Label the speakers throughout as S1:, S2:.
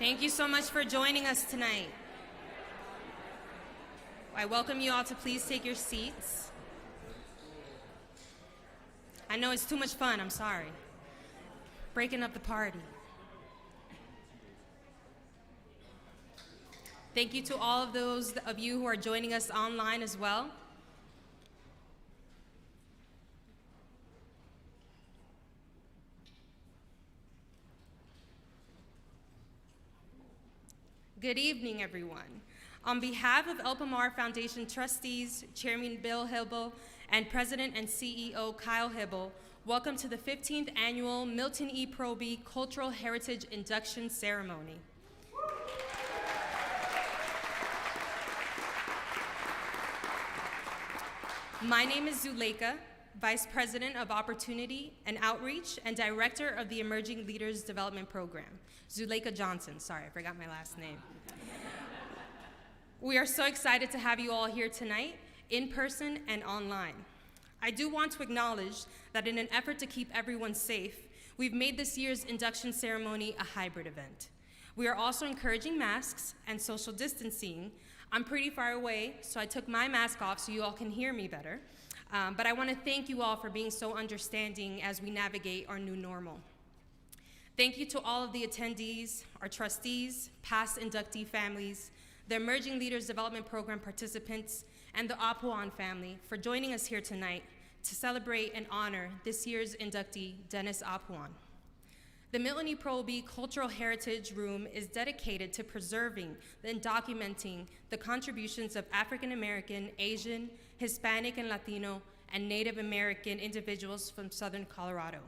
S1: Thank you so much for joining us tonight. I welcome you all to please take your seats. I know it's too much fun, I'm sorry. Breaking up the party. Thank you to all of those of you who are joining us online as well. Good evening, everyone. On behalf of Elpamar Foundation trustees, Chairman Bill Hibble, and President and CEO Kyle Hibble, welcome to the 15th annual Milton E. Proby Cultural Heritage Induction Ceremony. My name is Zuleika, Vice President of Opportunity and Outreach and Director of the Emerging Leaders Development Program. Zuleika Johnson, sorry, I forgot my last name. We are so excited to have you all here tonight, in person and online. I do want to acknowledge that in an effort to keep everyone safe, we've made this year's induction ceremony a hybrid event. We are also encouraging masks and social distancing. I'm pretty far away, so I took my mask off so you all can hear me better. But I want to thank you all for being so understanding as we navigate our new normal. Thank you to all of the attendees, our trustees, past inductee families, the Emerging Leaders Development Program participants, and the Apuan family for joining us here tonight to celebrate and honor this year's inductee, Dennis Apuan. The Milton E. Proby Cultural Heritage Room is dedicated to preserving and documenting the contributions of African American, Asian, Hispanic and Latino, and Native American individuals from Southern Colorado.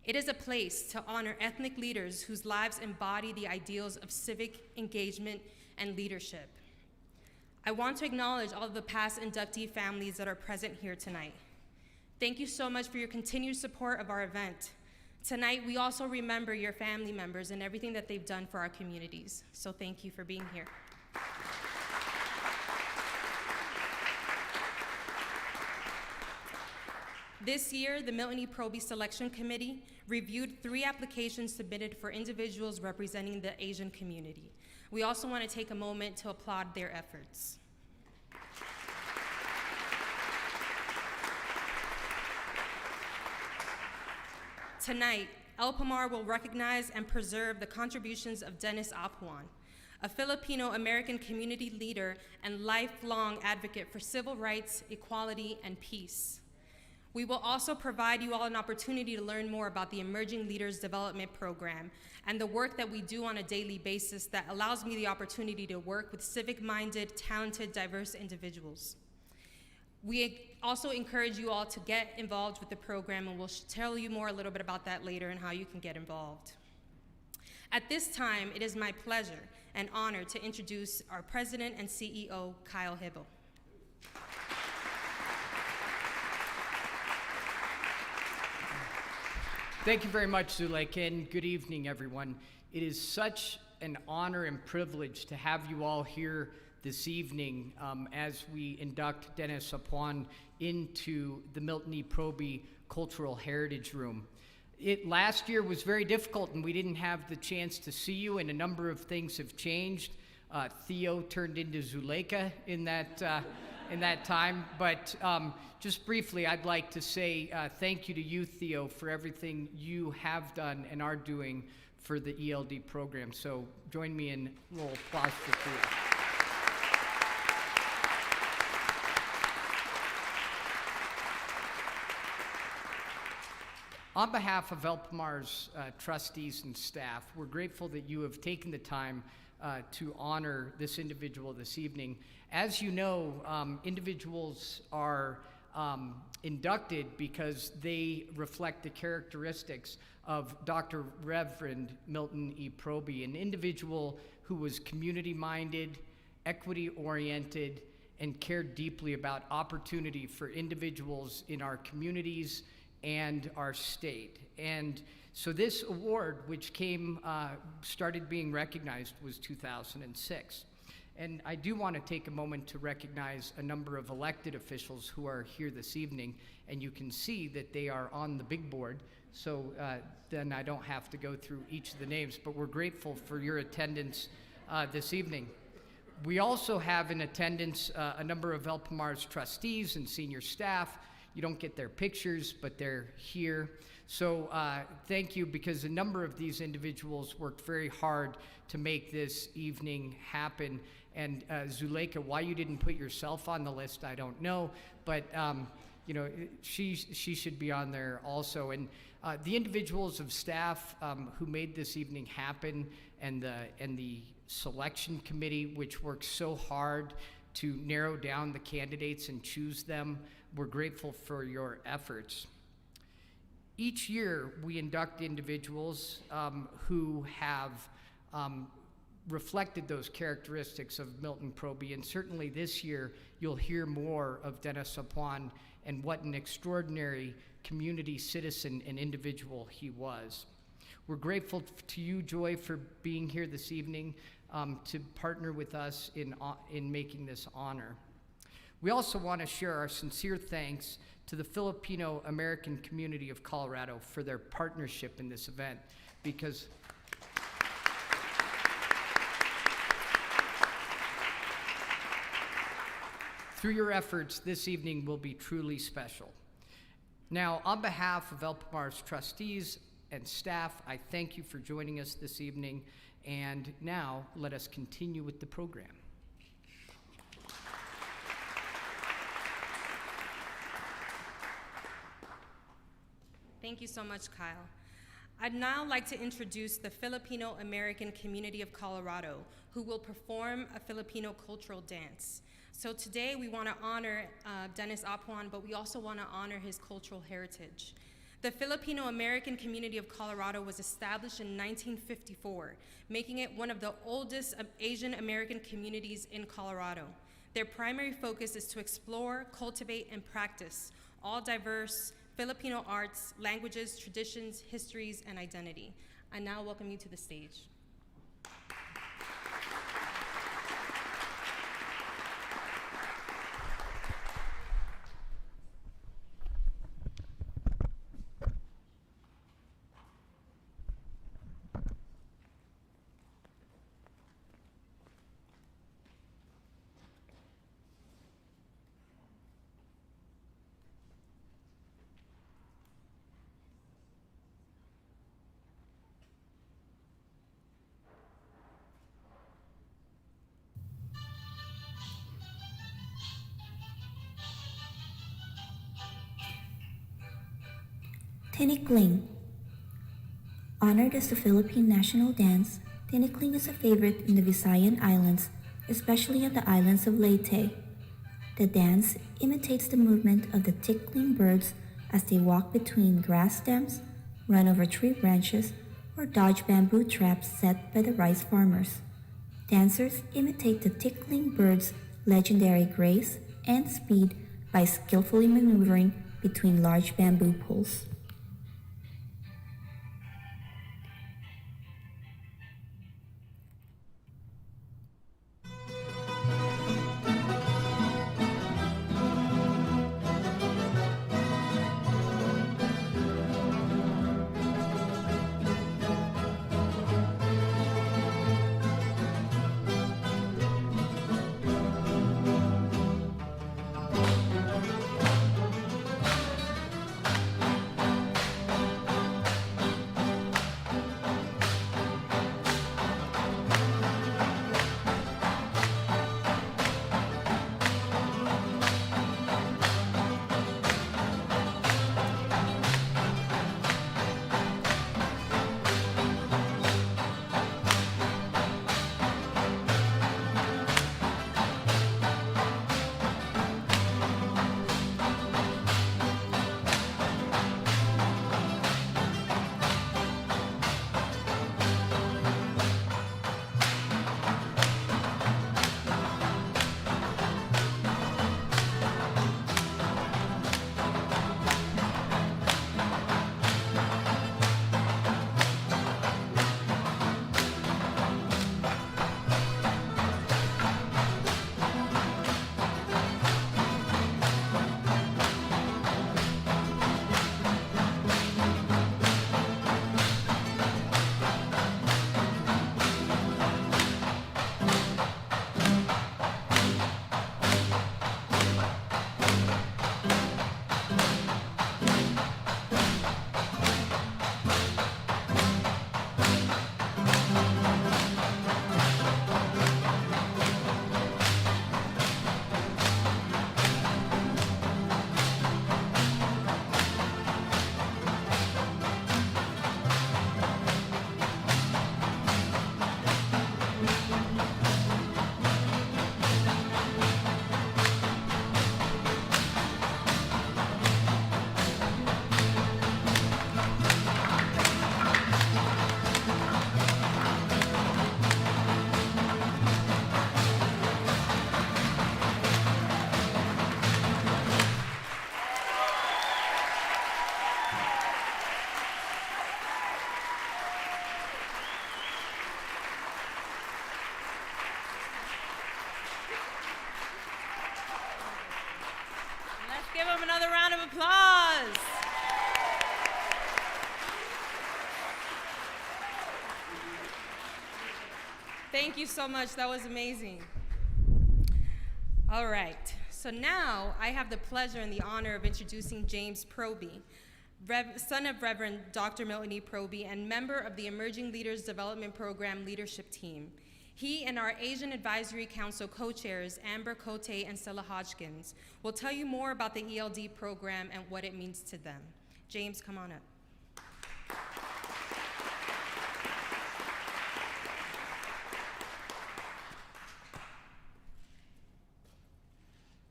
S1: It is a place to honor ethnic leaders whose lives embody the ideals of civic engagement and leadership. I want to acknowledge all of the past inductee families that are present here tonight. Thank you so much for your continued support of our event. Tonight, we also remember your family members and everything that they've done for our communities. So thank you for being here. This year, the Milton E. Proby Selection Committee reviewed 3 applications submitted for individuals representing the Asian community. We also want to take a moment to applaud their efforts. Tonight, Elpamar will recognize and preserve the contributions of Dennis Apuan, a Filipino-American community leader and lifelong advocate for civil rights, equality, and peace. We will also provide you all an opportunity to learn more about the Emerging Leaders Development Program and the work that we do on a daily basis that allows me the opportunity to work with civic-minded, talented, diverse individuals. We also encourage you all to get involved with the program, and we'll tell you more a little bit about that later and how you can get involved. At this time, it is my pleasure and honor to introduce our President and CEO, Kyle Hibble.
S2: Thank you very much, Zuleika, and good evening, everyone. It is such an honor and privilege to have you all here this evening as we induct Dennis Apuan into the Milton E. Proby Cultural Heritage Room. Last year was very difficult, and we didn't have the chance to see you, and a number of things have changed. Theo turned into Zuleika in that time, but just briefly, I'd like to say thank you to you, Theo, for everything you have done and are doing for the ELD program. So join me in a little applause for Theo. On behalf of Elpamar's trustees and staff, we're grateful that you have taken the time to honor this individual this evening. As you know, individuals are inducted because they reflect the characteristics of Dr. Reverend Milton E. Proby, an individual who was community-minded, equity-oriented, and cared deeply about opportunity for individuals in our communities and our state. And so this award, which started being recognized, was 2006. And I do want to take a moment to recognize a number of elected officials who are here this evening, and you can see that they are on the big board, so then I don't have to go through each of the names, but we're grateful for your attendance this evening. We also have in attendance a number of El Pomar's trustees and senior staff. You don't get their pictures, but they're here. So thank you, because a number of these individuals worked very hard to make this evening happen. And Zuleika, why you didn't put yourself on the list, I don't know, but you know, she should be on there also. And the individuals of staff who made this evening happen, and the selection committee, which worked so hard to narrow down the candidates and choose them, we're grateful for your efforts. Each year, we induct individuals who have reflected those characteristics of Milton Proby, and certainly this year, you'll hear more of Dennis Apuan and what an extraordinary community citizen and individual he was. We're grateful to you, Joy, for being here this evening to partner with us in making this honor. We also want to share our sincere thanks to the Filipino American community of Colorado for their partnership in this event, because through your efforts, this evening will be truly special. Now, on behalf of El Pomar's trustees and staff, I thank you for joining us this evening, and now let us continue with the program.
S1: Thank you so much, Kyle. I'd now like to introduce the Filipino American community of Colorado, who will perform a Filipino cultural dance. So today we want to honor Dennis Apuan, but we also want to honor his cultural heritage. The Filipino American community of Colorado was established in 1954, making it one of the oldest Asian American communities in Colorado. Their primary focus is to explore, cultivate, and practice all diverse Filipino arts, languages, traditions, histories, and identity. I now welcome you to the stage.
S3: Tinikling. Honored as the Philippine national dance, tinikling is a favorite in the Visayan Islands, especially on the islands of Leyte. The dance imitates the movement of the tickling birds as they walk between grass stems, run over tree branches, or dodge bamboo traps set by the rice farmers. Dancers imitate the tickling birds' legendary grace and speed by skillfully maneuvering between large bamboo poles.
S1: applause. Thank you so much. That was amazing. All right. So now I have the pleasure and the honor of introducing James Proby, son of Reverend Dr. Milton E. Proby and member of the Emerging Leaders Development Program leadership team. He and our Asian Advisory Council co-chairs, Amber Cote and Stella Hodgkins, will tell you more about the ELD program and what it means to them. James, come on up.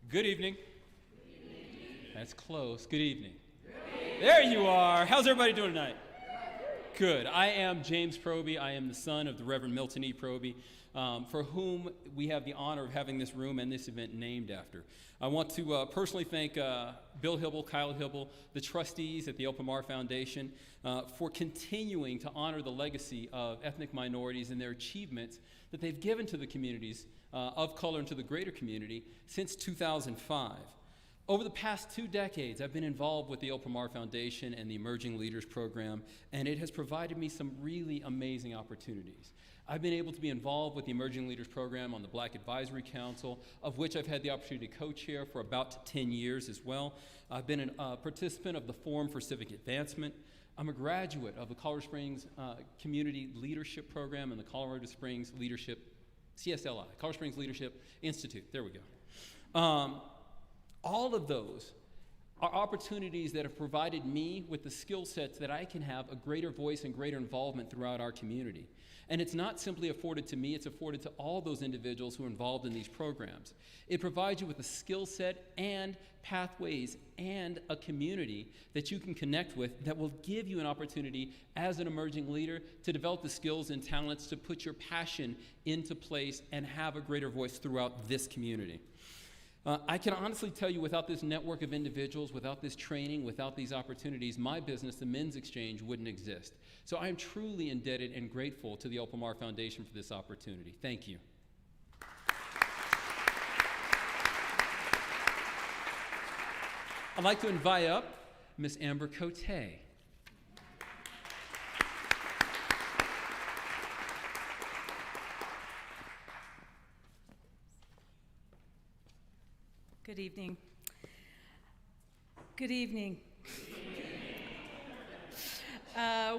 S4: Good evening. That's close. Good evening. There you are. How's everybody doing tonight? Good. I am James Proby. I am the son of the Reverend Milton E. Proby, for whom we have the honor of having this room and this event named after. I want to personally thank Bill Hibble, Kyle Hibble, the trustees at the Opamar Foundation for continuing to honor the legacy of ethnic minorities and their achievements that they've given to the communities of color and to the greater community since 2005. Over the past 2 decades, I've been involved with the Opamar Foundation and the Emerging Leaders Program, and it has provided me some really amazing opportunities. I've been able to be involved with the Emerging Leaders Program on the Black Advisory Council, of which I've had the opportunity to co-chair for about 10 years as well. I've been a participant of the Forum for Civic Advancement. I'm a graduate of the Colorado Springs Community Leadership Program and the Colorado Springs Leadership, CSLI, Colorado Springs Leadership Institute. There we go. All of those are opportunities that have provided me with the skill sets that I can have a greater voice and greater involvement throughout our community. And it's not simply afforded to me, it's afforded to all those individuals who are involved in these programs. It provides you with a skill set and pathways and a community that you can connect with that will give you an opportunity as an emerging leader to develop the skills and talents to put your passion into place and have a greater voice throughout this community. I can honestly tell you, without this network of individuals, without this training, without these opportunities, my business, the Men's Exchange, wouldn't exist. So I am truly indebted and grateful to the Opamar Foundation for this opportunity. Thank you. I'd like to invite up Miss Amber Cote.
S5: Good evening. Good evening.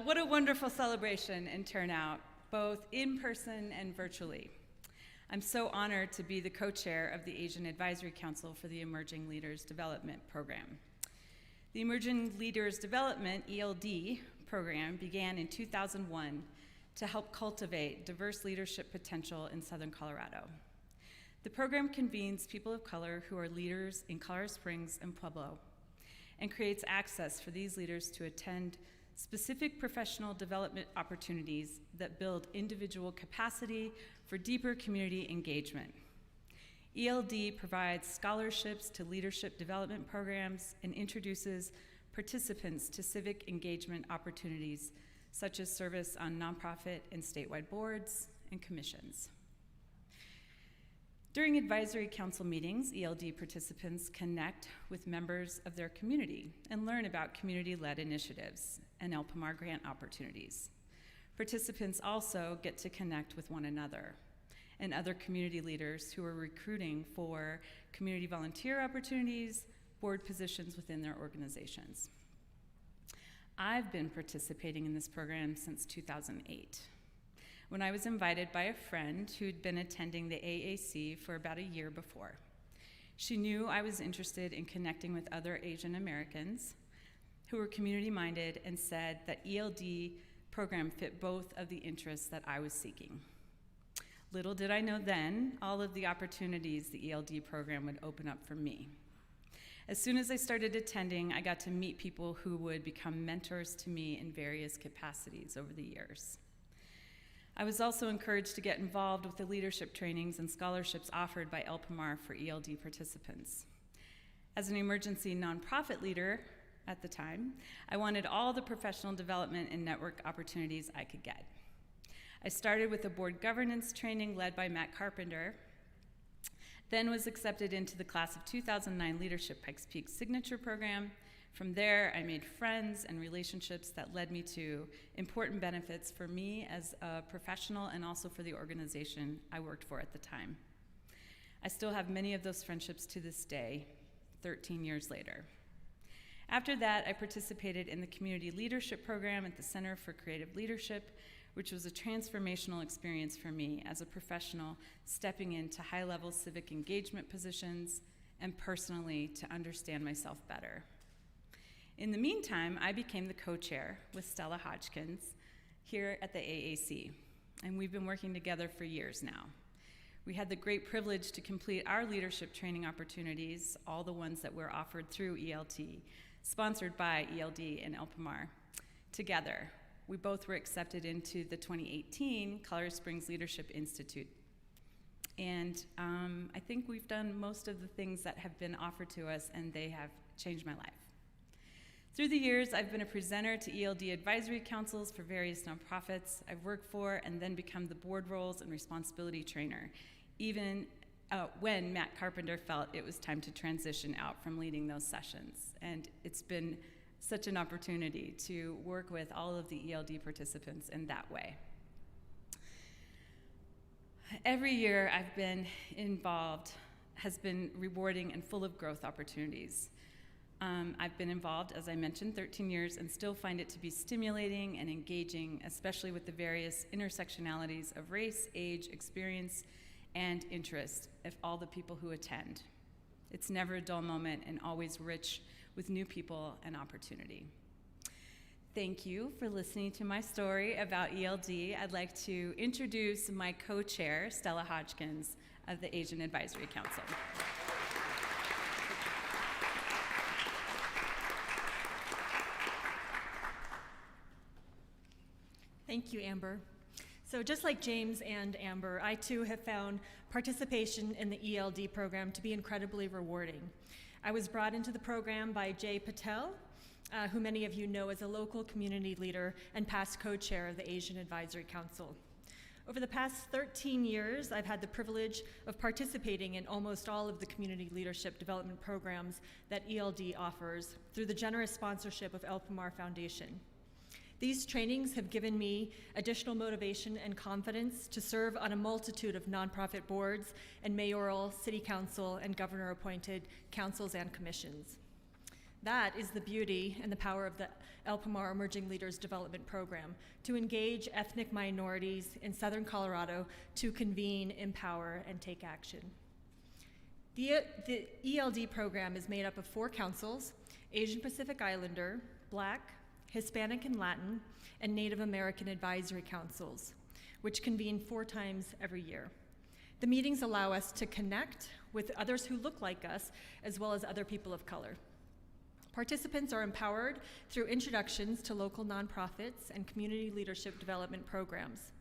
S5: What a wonderful celebration and turnout, both in person and virtually. I'm so honored to be the co-chair of the Asian Advisory Council for the Emerging Leaders Development Program. The Emerging Leaders Development, ELD, program began in 2001 to help cultivate diverse leadership potential in Southern Colorado. The program convenes people of color who are leaders in Colorado Springs and Pueblo and creates access for these leaders to attend specific professional development opportunities that build individual capacity for deeper community engagement. ELD provides scholarships to leadership development programs and introduces participants to civic engagement opportunities such as service on nonprofit and statewide boards and commissions. During advisory council meetings, ELD participants connect with members of their community and learn about community-led initiatives and Opamar grant opportunities. Participants also get to connect with one another and other community leaders who are recruiting for community volunteer opportunities, board positions within their organizations. I've been participating in this program since 2008. When I was invited by a friend who'd been attending the AAC for about a year before. She knew I was interested in connecting with other Asian Americans who were community-minded and said that ELD program fit both of the interests that I was seeking. Little did I know then all of the opportunities the ELD program would open up for me. As soon as I started attending, I got to meet people who would become mentors to me in various capacities over the years. I was also encouraged to get involved with the leadership trainings and scholarships offered by Opamar for ELD participants. As an emergency nonprofit leader at the time, I wanted all the professional development and network opportunities I could get. I started with a board governance training led by Matt Carpenter, then was accepted into the class of 2009 Leadership Pikes Peak Signature Program, From there, I made friends and relationships that led me to important benefits for me as a professional and also for the organization I worked for at the time. I still have many of those friendships to this day, 13 years later. After that, I participated in the Community Leadership Program at the Center for Creative Leadership, which was a transformational experience for me as a professional stepping into high-level civic engagement positions and personally to understand myself better. In the meantime, I became the co-chair with Stella Hodgkins here at the AAC, and we've been working together for years now. We had the great privilege to complete our leadership training opportunities, all the ones that were offered through ELT, sponsored by ELD and Elpamar. Together, we both were accepted into the 2018 Colorado Springs Leadership Institute. And I think we've done most of the things that have been offered to us, and they have changed my life. Through the years, I've been a presenter to ELD advisory councils for various nonprofits I've worked for, and then become the board roles and responsibility trainer, even when Matt Carpenter felt it was time to transition out from leading those sessions. And it's been such an opportunity to work with all of the ELD participants in that way. Every year I've been involved has been rewarding and full of growth opportunities. I've been involved, as I mentioned, 13 years and still find it to be stimulating and engaging, especially with the various intersectionalities of race, age, experience, and interest of all the people who attend. It's never a dull moment and always rich with new people and opportunity. Thank you for listening to my story about ELD. I'd like to introduce my co-chair, Stella Hodgkins, of the Asian Advisory Council.
S6: Thank you, Amber. So just like James and Amber, I too have found participation in the ELD program to be incredibly rewarding. I was brought into the program by Jay Patel, who many of you know as a local community leader and past co-chair of the Asian Advisory Council. Over the past 13 years, I've had the privilege of participating in almost all of the community leadership development programs that ELD offers through the generous sponsorship of Elpamar Foundation. These trainings have given me additional motivation and confidence to serve on a multitude of nonprofit boards and mayoral, city council, and governor-appointed councils and commissions. That is the beauty and the power of the Elpamar Emerging Leaders Development Program, to engage ethnic minorities in Southern Colorado to convene, empower, and take action. The ELD program is made up of 4 councils: Asian Pacific Islander, Black, Hispanic and Latin, and Native American advisory councils, which convene 4 times every year. The meetings allow us to connect with others who look like us, as well as other people of color. Participants are empowered through introductions to local nonprofits and community leadership development programs.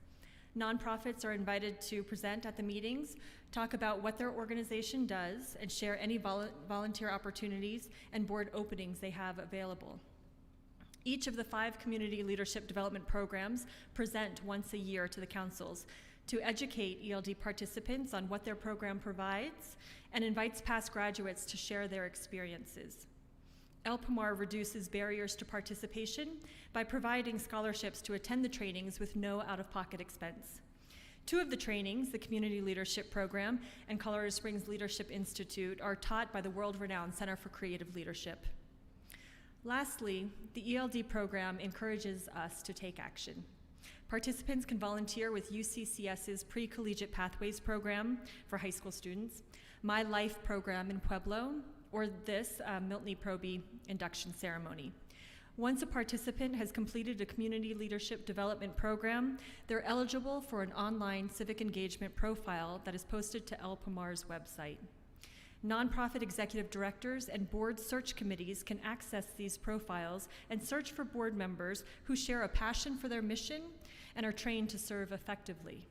S6: Nonprofits are invited to present at the meetings, talk about what their organization does, and share any volunteer opportunities and board openings they have available. Each of the 5 community leadership development programs present once a year to the councils to educate ELD participants on what their program provides and invites past graduates to share their experiences. Elpamar reduces barriers to participation by providing scholarships to attend the trainings with no out-of-pocket expense. 2 of the trainings, the Community Leadership Program and Colorado Springs Leadership Institute, are taught by the world-renowned Center for Creative Leadership. Lastly, the ELD program encourages us to take action. Participants can volunteer with UCCS's Pre-Collegiate Pathways program for high school students, My Life program in Pueblo, or this Milton Proby induction ceremony. Once a participant has completed a community leadership development program, they're eligible for an online civic engagement profile that is posted to Elpamar's website. Nonprofit executive directors and board search committees can access these profiles and search for board members who share a passion for their mission and are trained to serve effectively.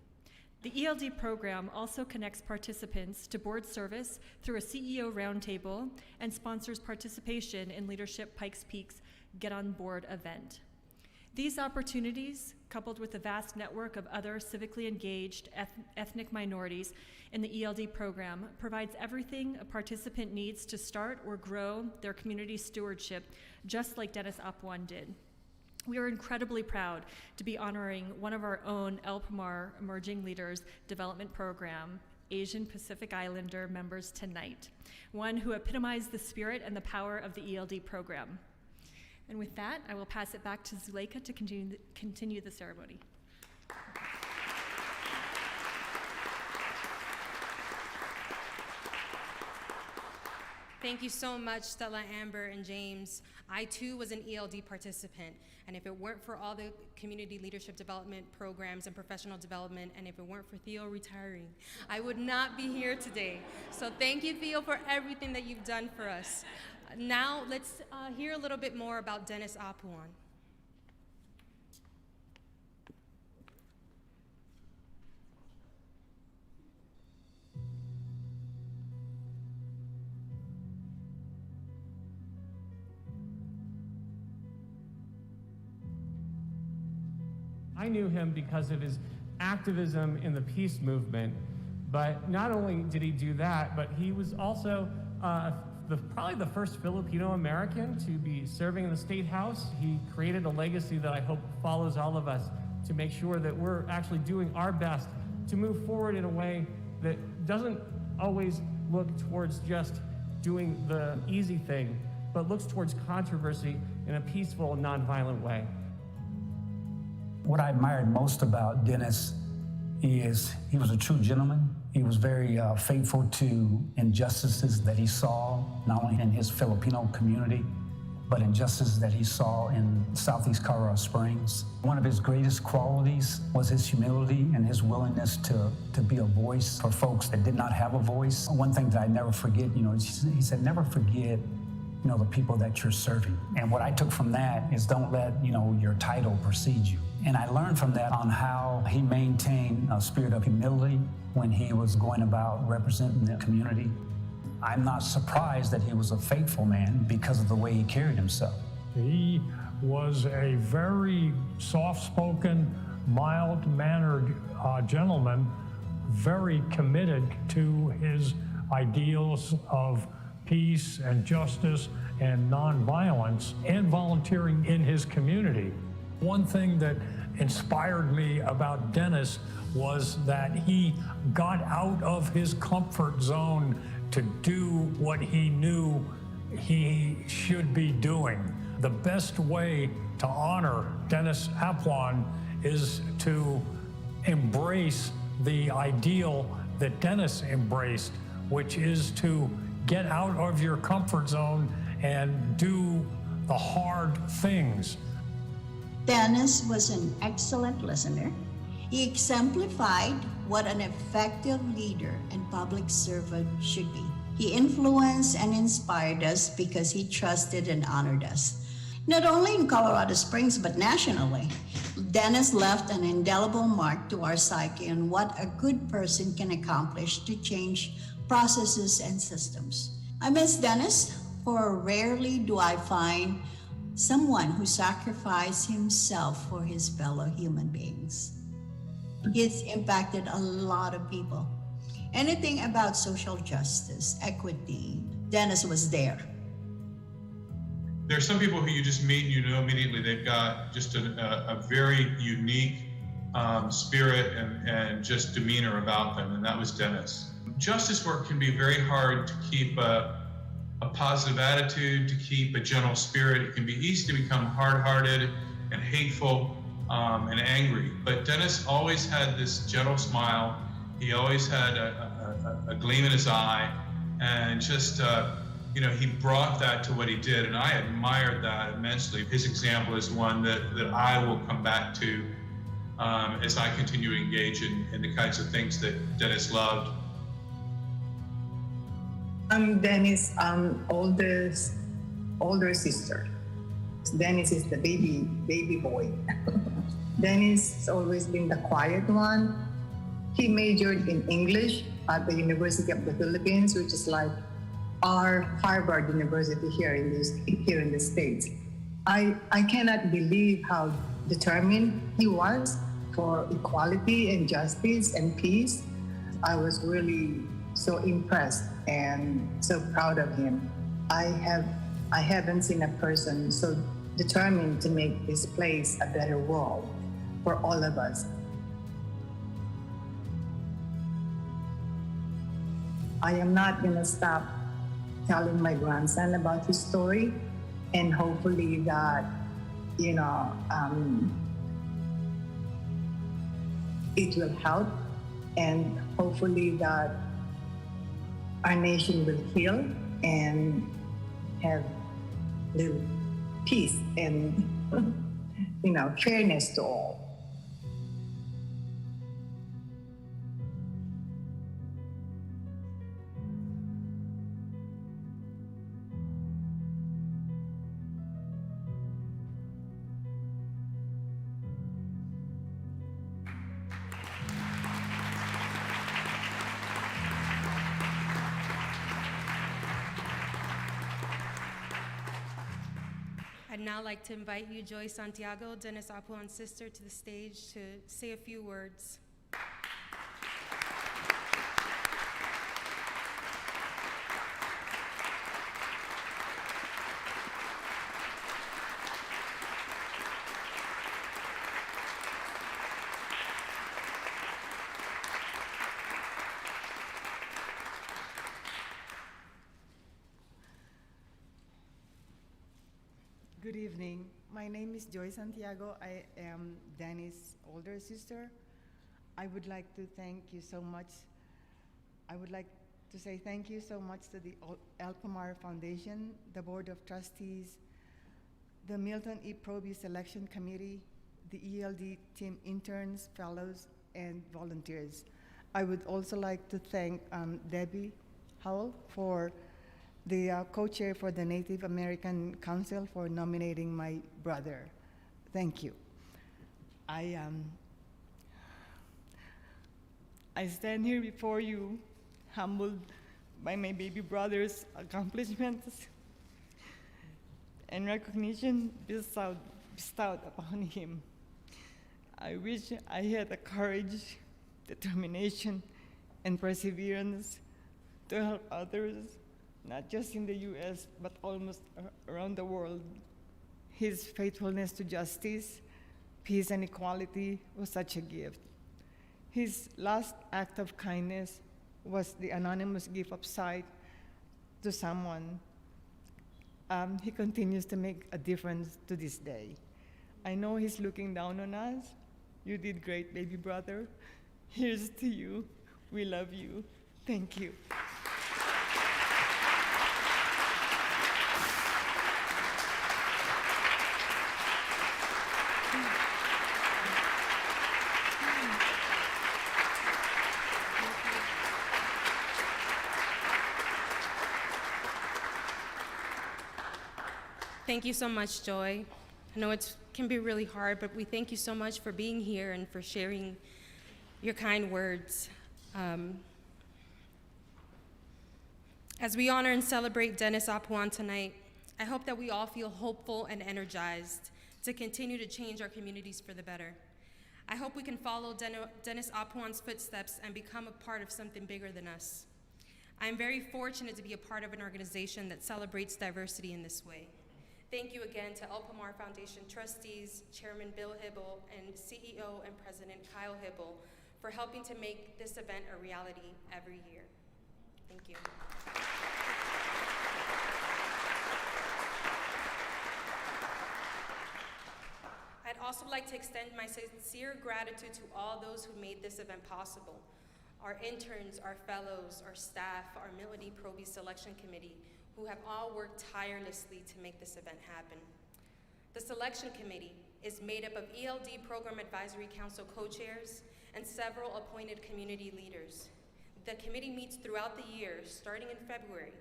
S6: The ELD program also connects participants to board service through a CEO roundtable and sponsors participation in Leadership Pikes Peak's Get on Board event. These opportunities, coupled with a vast network of other civically engaged ethnic minorities in the ELD program, provides everything a participant needs to start or grow their community stewardship, just like Dennis Apuan did. We are incredibly proud to be honoring one of our own El Pomar Emerging Leaders Development Program Asian Pacific Islander members tonight, one who epitomized the spirit and the power of the ELD program. And with that, I will pass it back to Zuleika to continue the ceremony.
S1: Thank you so much, Stella, Amber, and James. I too was an ELD participant, and if it weren't for all the community leadership development programs and professional development, and if it weren't for Theo retiring, I would not be here today. So thank you, Theo, for everything that you've done for us. Now let's hear a little bit more about Dennis Apuan.
S7: I knew him because of his activism in the peace movement, but not only did he do that, but he was also probably the first Filipino American to be serving in the State House. He created a legacy that I hope follows all of us to make sure that we're actually doing our best to move forward in a way that doesn't always look towards just doing the easy thing, but looks towards controversy in a peaceful and nonviolent way.
S8: What I admired most about Dennis is he was a true gentleman. He was very faithful to injustices that he saw, not only in his Filipino community, but injustices that he saw in Southeast Colorado Springs. One of his greatest qualities was his humility and his willingness to be a voice for folks that did not have a voice. One thing that I never forget, he said, never forget the people that you're serving. And what I took from that is don't let, your title precede you. And I learned from that on how he maintained a spirit of humility when he was going about representing the community. I'm not surprised that he was a faithful man because of the way he carried himself.
S9: He was a very soft-spoken, mild-mannered gentleman, very committed to his ideals of peace and justice and nonviolence and volunteering in his community. One thing that inspired me about Dennis was that he got out of his comfort zone to do what he knew he should be doing. The best way to honor Dennis Apuan is to embrace the ideal that Dennis embraced, which is to get out of your comfort zone and do the hard things.
S10: Dennis was an excellent listener. He exemplified what an effective leader and public servant should be. He influenced and inspired us because he trusted and honored us. Not only in Colorado Springs, but nationally. Dennis left an indelible mark to our psyche on what a good person can accomplish to change processes and systems. I miss Dennis, for rarely do I find someone who sacrificed himself for his fellow human beings. He's impacted a lot of people. Anything about social justice, equity, Dennis was there.
S11: There are some people who you just meet and you know immediately they've got just a very unique spirit and just demeanor about them, and that was Dennis. Justice work can be very hard to keep a positive attitude, to keep a gentle spirit. It can be easy to become hard-hearted and hateful and angry. But Dennis always had this gentle smile. He always had a gleam in his eye, and just, he brought that to what he did, and I admired that immensely. His example is one that I will come back to as I continue to engage in the kinds of things that Dennis loved.
S12: I'm Dennis' older sister. Dennis is the baby boy. Dennis has always been the quiet one. He majored in English at the University of the Philippines, which is like our Harvard University here in the States. I cannot believe how determined he was for equality and justice and peace. I was really so impressed and so proud of him. I haven't seen a person so determined to make this place a better world for all of us. I am not gonna stop telling my grandson about his story, and hopefully that, it will help, and hopefully that our nation will heal and have the peace and fairness to all.
S1: I'd now like to invite you, Joy Santiago, Dennis Apuan's sister, to the stage to say a few words.
S13: Good evening. My name is Joy Santiago. I am Danny's older sister. I would like to thank you so much. I would like to say thank you so much to the Alpamar Foundation, the Board of Trustees, the Milton E. Proby Selection Committee, the ELD team interns, fellows, and volunteers. I would also like to thank Debbie Howell for the co-chair for the Native American Council for nominating my brother. Thank you. I stand here before you, humbled by my baby brother's accomplishments and recognition bestowed upon him. I wish I had the courage, determination, and perseverance to help others, not just in the US, but almost around the world. His faithfulness to justice, peace, and equality was such a gift. His last act of kindness was the anonymous gift of sight to someone. He continues to make a difference to this day. I know he's looking down on us. You did great, baby brother. Here's to you. We love you. Thank you.
S1: Thank you so much, Joy. I know it can be really hard, but we thank you so much for being here and for sharing your kind words. As we honor and celebrate Dennis Apuan tonight, I hope that we all feel hopeful and energized to continue to change our communities for the better. I hope we can follow Dennis Apuan's footsteps and become a part of something bigger than us. I am very fortunate to be a part of an organization that celebrates diversity in this way. Thank you again to Alpamar Foundation trustees, Chairman Bill Hibble, and CEO and President Kyle Hibble for helping to make this event a reality every year. Thank you. I'd also like to extend my sincere gratitude to all those who made this event possible. Our interns, our fellows, our staff, our Milton E. Proby Selection Committee, who have all worked tirelessly to make this event happen. The selection committee is made up of ELD Program Advisory Council co-chairs and several appointed community leaders. The committee meets throughout the year, starting in February,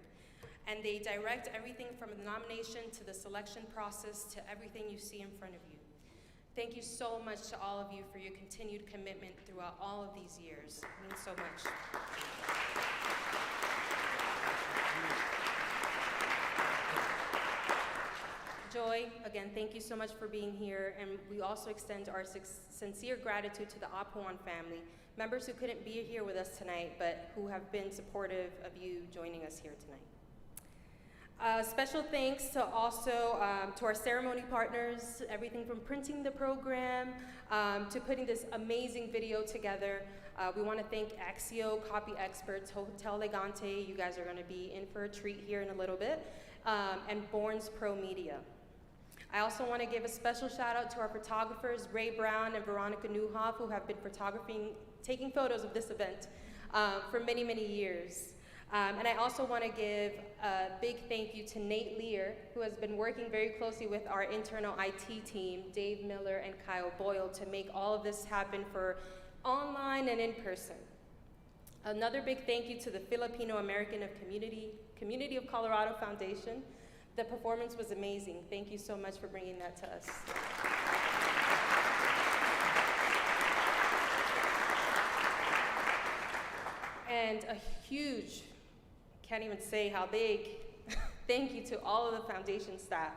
S1: and they direct everything from the nomination to the selection process to everything you see in front of you. Thank you so much to all of you for your continued commitment throughout all of these years. It means so much. Joy, Joy, again, thank you so much for being here, and we also extend our sincere gratitude to the Apuan family, members who couldn't be here with us tonight, but who have been supportive of you joining us here tonight. Special thanks to also to our ceremony partners, everything from printing the program to putting this amazing video together. We want to thank Axio, Copy Experts, Hotel Elegante, you guys are going to be in for a treat here in a little bit, and Borns Pro Media. I also want to give a special shout out to our photographers, Ray Brown and Veronica Newhoff, who have been taking photos of this event for many, many years. And I also want to give a big thank you to Nate Lear, who has been working very closely with our internal IT team, Dave Miller and Kyle Boyle, to make all of this happen for online and in person. Another big thank you to the Filipino American Community of Colorado Foundation. The performance was amazing. Thank you so much for bringing that to us. And a huge, can't even say how big, thank you to all of the foundation staff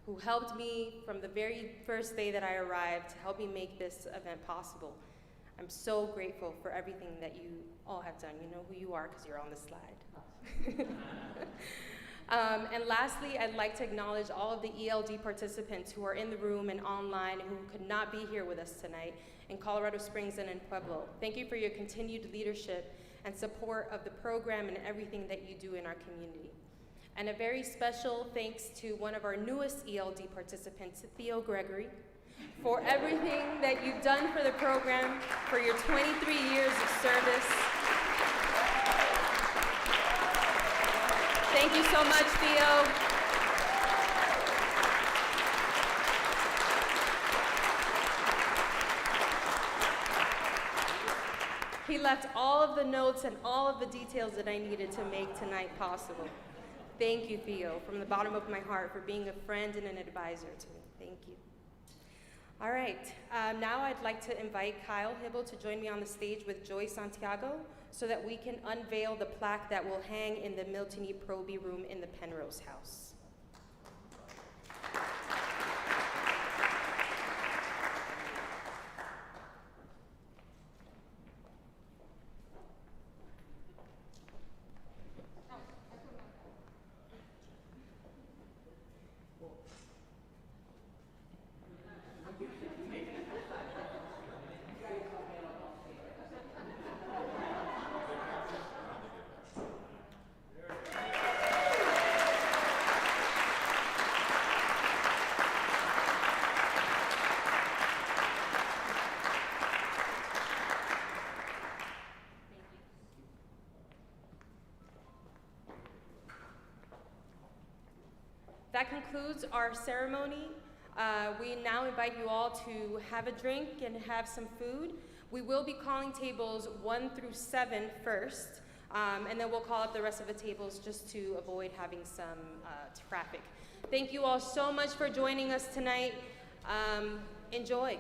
S1: who helped me from the very first day that I arrived to help me make this event possible. I'm so grateful for everything that you all have done. You know who you are because you're on the slide. And lastly, I'd like to acknowledge all of the ELD participants who are in the room and online who could not be here with us tonight in Colorado Springs and in Pueblo. Thank you for your continued leadership and support of the program and everything that you do in our community. And a very special thanks to one of our newest ELD participants, Theo Gregory, for everything that you've done for the program, for your 23 years of service. Thank you so much, Theo. He left all of the notes and all of the details that I needed to make tonight possible. Thank you, Theo, from the bottom of my heart for being a friend and an advisor to me. Thank you. All right, now I'd like to invite Kyle Hibble to join me on the stage with Joy Santiago so that we can unveil the plaque that will hang in the Milton E. Proby room in the Penrose House. That concludes our ceremony. We now invite you all to have a drink and have some food. We will be calling tables 1 through 7 first, and then we'll call up the rest of the tables just to avoid having some traffic. Thank you all so much for joining us tonight. Enjoy.